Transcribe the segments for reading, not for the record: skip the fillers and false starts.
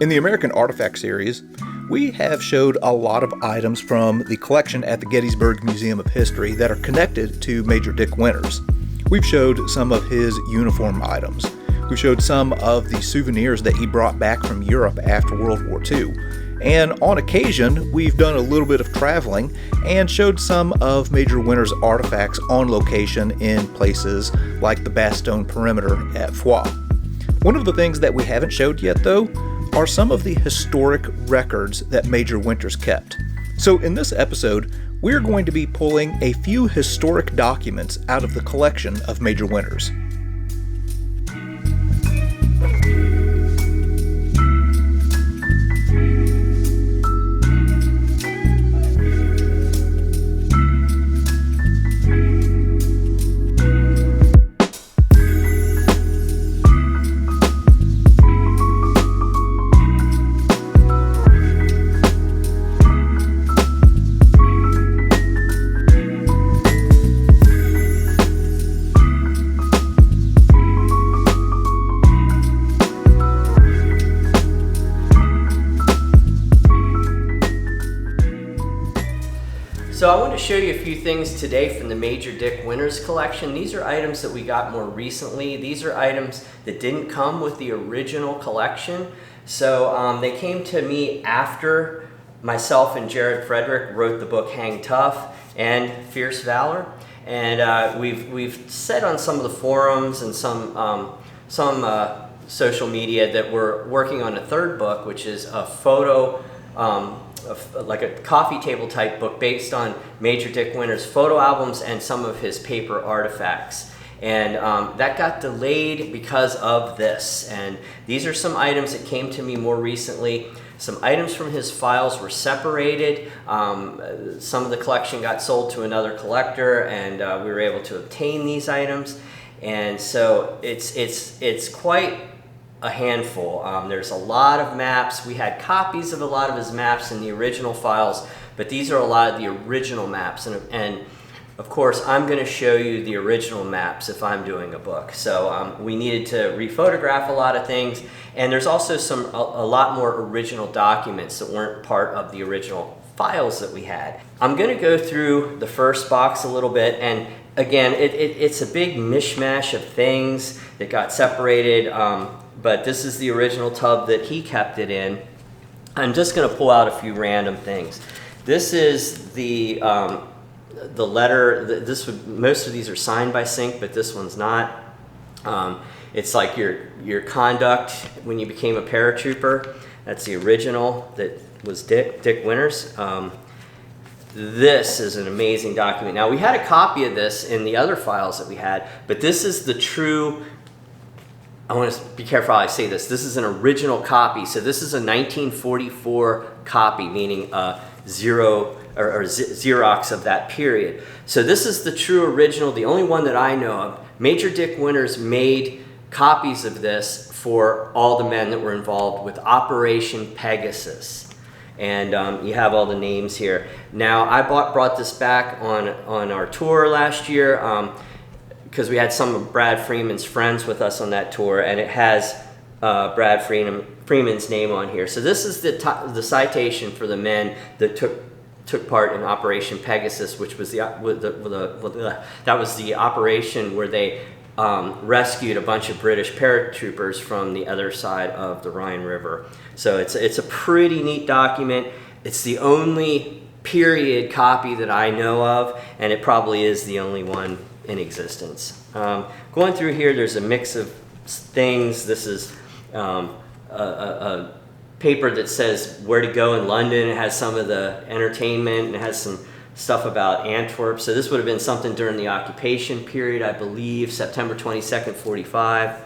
In the American Artifact series, we have showed a lot of items from the collection at the Gettysburg Museum of History that are connected to Major Dick Winters. We've showed some of his uniform items. We've showed some of the souvenirs that he brought back from Europe after World War II. And on occasion, we've done a little bit of traveling and showed some of Major Winters' artifacts on location in places like the Bastogne Perimeter at Foix. One of the things that we haven't showed yet, though, are some of the historic records that Major Winters kept. So in this episode, we're going to be pulling a few historic documents out of the collection of Major Winters. So I want to show you a few things today from the Major Dick Winters collection. These are items that we got more recently. These are items that didn't come with the original collection. So they came to me after myself and Jared Frederick wrote the book Hang Tough and Fierce Valor. And we've said on some of the forums and some social media that we're working on a third book, which is a photo like a coffee table type book based on Major Dick Winters' photo albums and some of his paper artifacts. And that got delayed because of this. And these are some items that came to me more recently. Some items from his files were separated. Some of the collection got sold to another collector, and we were able to obtain these items. And so it's quite a handful. There's a lot of maps. We had copies of a lot of his maps in the original files, but these are a lot of the original maps. And of course, I'm going to show you the original maps if I'm doing a book. So we needed to rephotograph a lot of things, and there's also a lot more original documents that weren't part of the original files that we had. I'm going to go through the first box a little bit, and again, it's a big mishmash of things that got separated. But this is the original tub that he kept it in. I'm just going to pull out a few random things. This is the letter. Most of these are signed by Sync, but this one's not. It's like your conduct when you became a paratrooper. That's the original that was Dick Winters. This is an amazing document. Now, we had a copy of this in the other files that we had, but this is the true. I want to be careful how I say this. This is an original copy. So this is a 1944 copy, meaning a Xerox of that period. So this is the true original, the only one that I know of. Major Dick Winters made copies of this for all the men that were involved with Operation Pegasus. And you have all the names here. Now, I brought this back on our tour last year. Because we had some of Brad Freeman's friends with us on that tour, and it has Brad Freeman's name on here. So this is the citation for the men that took part in Operation Pegasus, which was that was the operation where they rescued a bunch of British paratroopers from the other side of the Rhine River. So it's a pretty neat document. It's the only period copy that I know of, and it probably is the only one in existence. Going through here, there's a mix of things. This is a paper that says where to go in London. It has some of the entertainment, and it has some stuff about Antwerp. So this would have been something during the occupation period, I believe, September 22nd, 45.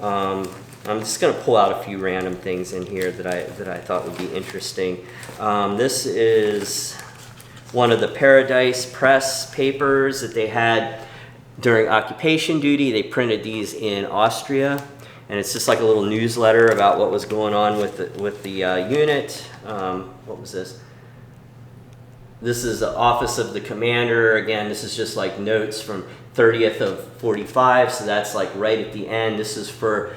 I'm just going to pull out a few random things in here that I thought would be interesting. This is one of the Paradise Press papers that they had during occupation duty. They printed these in Austria, and it's just like a little newsletter about what was going on with the unit. What was this? This is the office of the commander. Again, this is just like notes from 30th of 45, so that's like right at the end. This is for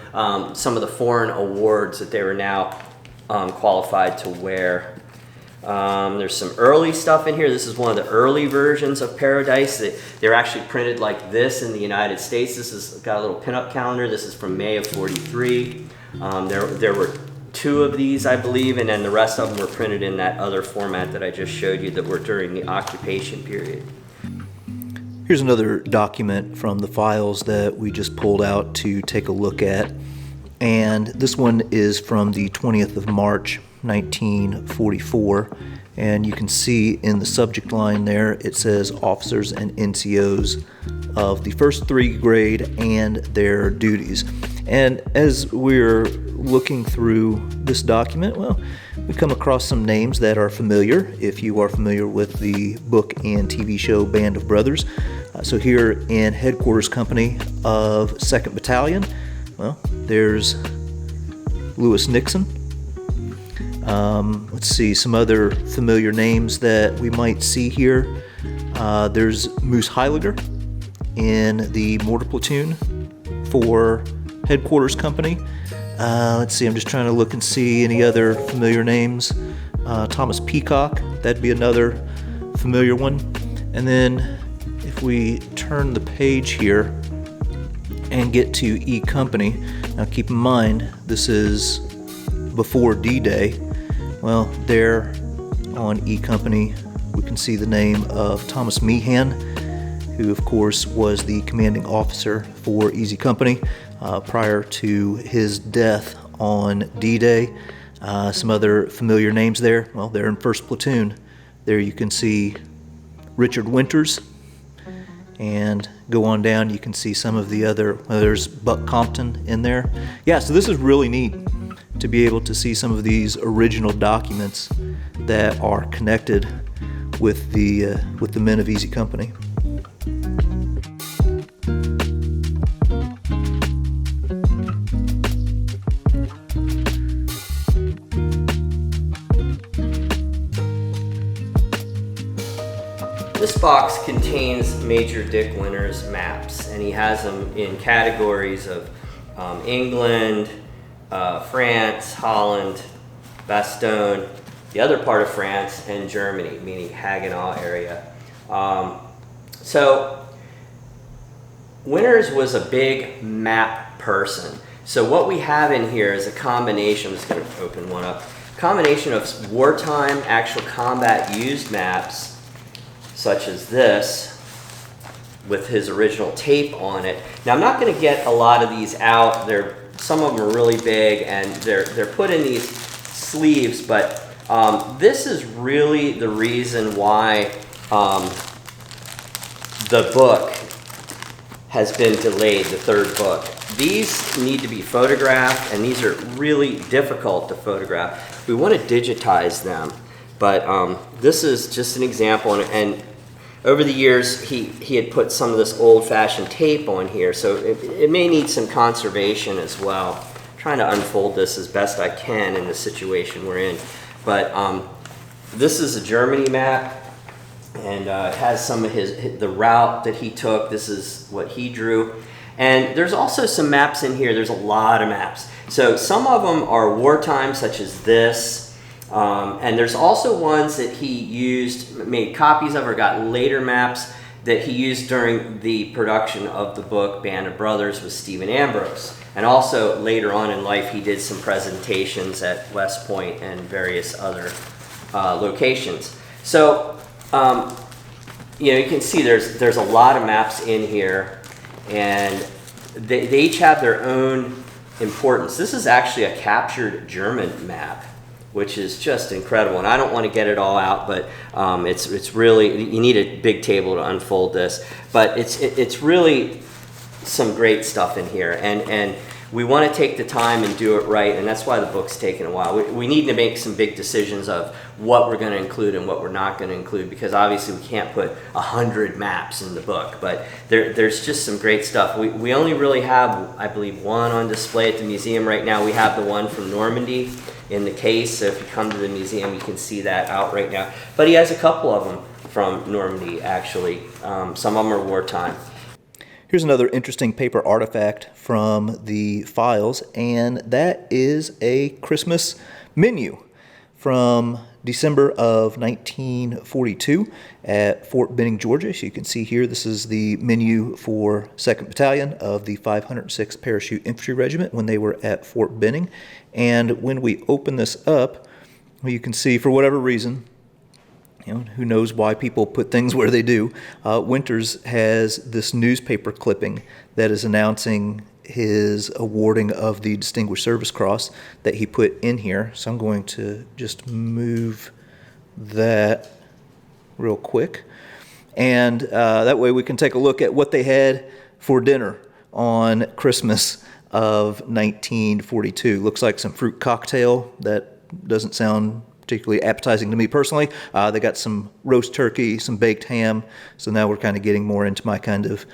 some of the foreign awards that they were now qualified to wear. There's some early stuff in here. This is one of the early versions of Paradise. They're actually printed like this in the United States. This has got a little pinup calendar. This is from May of '43. There were 2 of these, I believe, and then the rest of them were printed in that other format that I just showed you that were during the occupation period. Here's another document from the files that we just pulled out to take a look at. And this one is from the 20th of March, 1944. And you can see in the subject line there, it says officers and NCOs of the first 3 grade and their duties. And as we're looking through this document, well, we come across some names that are familiar if you are familiar with the book and TV show Band of Brothers. So here in Headquarters Company of 2nd Battalion, well, there's Lewis Nixon. Let's see, some other familiar names that we might see here. There's Moose Heiliger in the mortar platoon for Headquarters Company. Let's see, I'm just trying to look and see any other familiar names. Thomas Peacock, that'd be another familiar one. And then if we turn the page here and get to E Company, now keep in mind this is before D-Day. Well, there on E Company we can see the name of Thomas Meehan, who of course was the commanding officer for Easy Company prior to his death on D-Day. Some other familiar names there. Well, they're in 1st Platoon. There you can see Richard Winters, and go on down, you can see some of the other, there's Buck Compton in there. Yeah, so this is really neat to be able to see some of these original documents that are connected with the men of Easy Company. This box contains Major Dick Winter's maps, and he has them in categories of England, France, Holland, Bastogne, the other part of France, and Germany, meaning Haguenau area. So Winters was a big map person. So what we have in here is a combination, I'm just going to open one up, combination of wartime actual combat used maps, such as this, with his original tape on it. Now I'm not going to get a lot of these out. Some of them are really big and they're put in these sleeves, but this is really the reason why the book has been delayed, the 3rd book. These need to be photographed, and these are really difficult to photograph. We want to digitize them, but this is just an example, and over the years he had put some of this old-fashioned tape on here, so it may need some conservation as well. I'm trying to unfold this as best I can in the situation we're in, but this is a Germany map, and it has some of the route that he took. This is what he drew. And there's also some maps in here. There's a lot of maps. So some of them are wartime, such as this. And there's also ones that he made copies of, or got later maps that he used during the production of the book Band of Brothers with Stephen Ambrose. And also later on in life, he did some presentations at West Point and various other locations. So, you can see there's a lot of maps in here, and they each have their own importance. This is actually a captured German map, which is just incredible. And I don't want to get it all out, but it's really, you need a big table to unfold this. But it's really some great stuff in here. And we want to take the time and do it right, and that's why the book's taken a while. We need to make some big decisions of what we're going to include and what we're not going to include, because obviously we can't put 100 maps in the book, but there's just some great stuff. We only really have, I believe, one on display at the museum right now. We have the one from Normandy in the case, so if you come to the museum you can see that out right now. But he has a couple of them from Normandy, actually. Some of them are wartime. Here's another interesting paper artifact from the files, and that is a Christmas menu from December of 1942 at Fort Benning, Georgia. So you can see here, this is the menu for 2nd Battalion of the 506th Parachute Infantry Regiment when they were at Fort Benning. And when we open this up, well, you can see, for whatever reason, who knows why people put things where they do, Winters has this newspaper clipping that is announcing his awarding of the Distinguished Service Cross that he put in here. So I'm going to just move that real quick. And that way we can take a look at what they had for dinner on Christmas of 1942. Looks like some fruit cocktail. That doesn't sound particularly appetizing to me personally. They got some roast turkey, some baked ham. So now we're kind of getting more into my kind of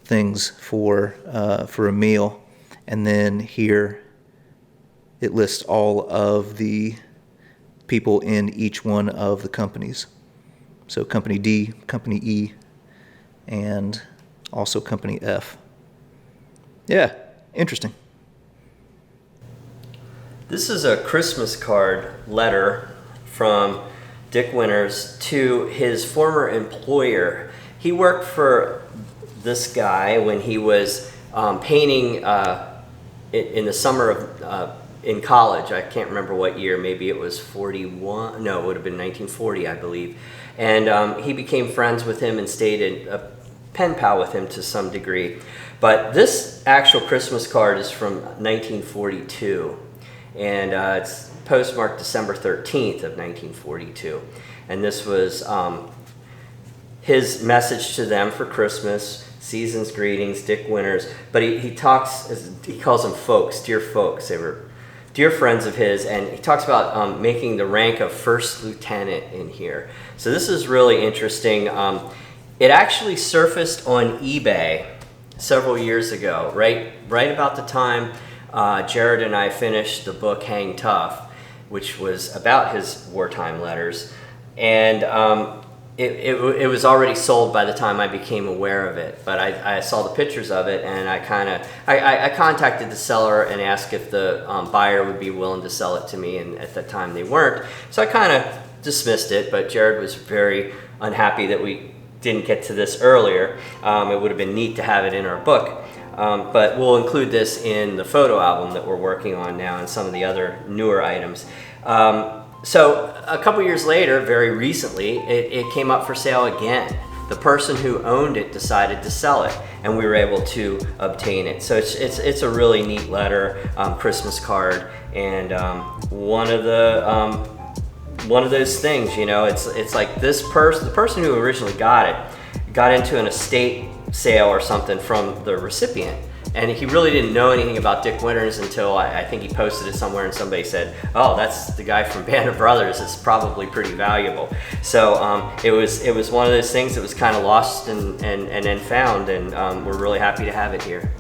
things for a meal. And then here it lists all of the people in each one of the companies. So Company D, Company E, and also Company F. Yeah, interesting. This is a Christmas card letter from Dick Winters to his former employer. He worked for this guy when he was painting in the summer of in college. I can't remember what year. Maybe it was 41. No, it would have been 1940, I believe. And he became friends with him and stayed a pen pal with him to some degree. But this actual Christmas card is from 1942, and it's postmarked December 13th of 1942. And this was his message to them for Christmas, season's greetings, Dick Winters. But he calls them folks, dear folks. They were dear friends of his, and he talks about making the rank of first lieutenant in here. So this is really interesting. It actually surfaced on eBay several years ago, right about the time Jared and I finished the book Hang Tough, which was about his wartime letters, and it was already sold by the time I became aware of it. But I saw the pictures of it, and I contacted the seller and asked if the buyer would be willing to sell it to me, and at that time they weren't. So I kind of dismissed it, but Jared was very unhappy that we didn't get to this earlier. It would have been neat to have it in our book. But we'll include this in the photo album that we're working on now and some of the other newer items. So a couple years later, very recently, it came up for sale again. The person who owned it decided to sell it, and we were able to obtain it. So it's a really neat letter, Christmas card, and one of those things, it's like the person who originally got it, got into an estate sale or something from the recipient, and he really didn't know anything about Dick Winters until I think he posted it somewhere, and somebody said, "Oh, that's the guy from Band of Brothers. It's probably pretty valuable." So it was one of those things that was kind of lost and then found, and we're really happy to have it here.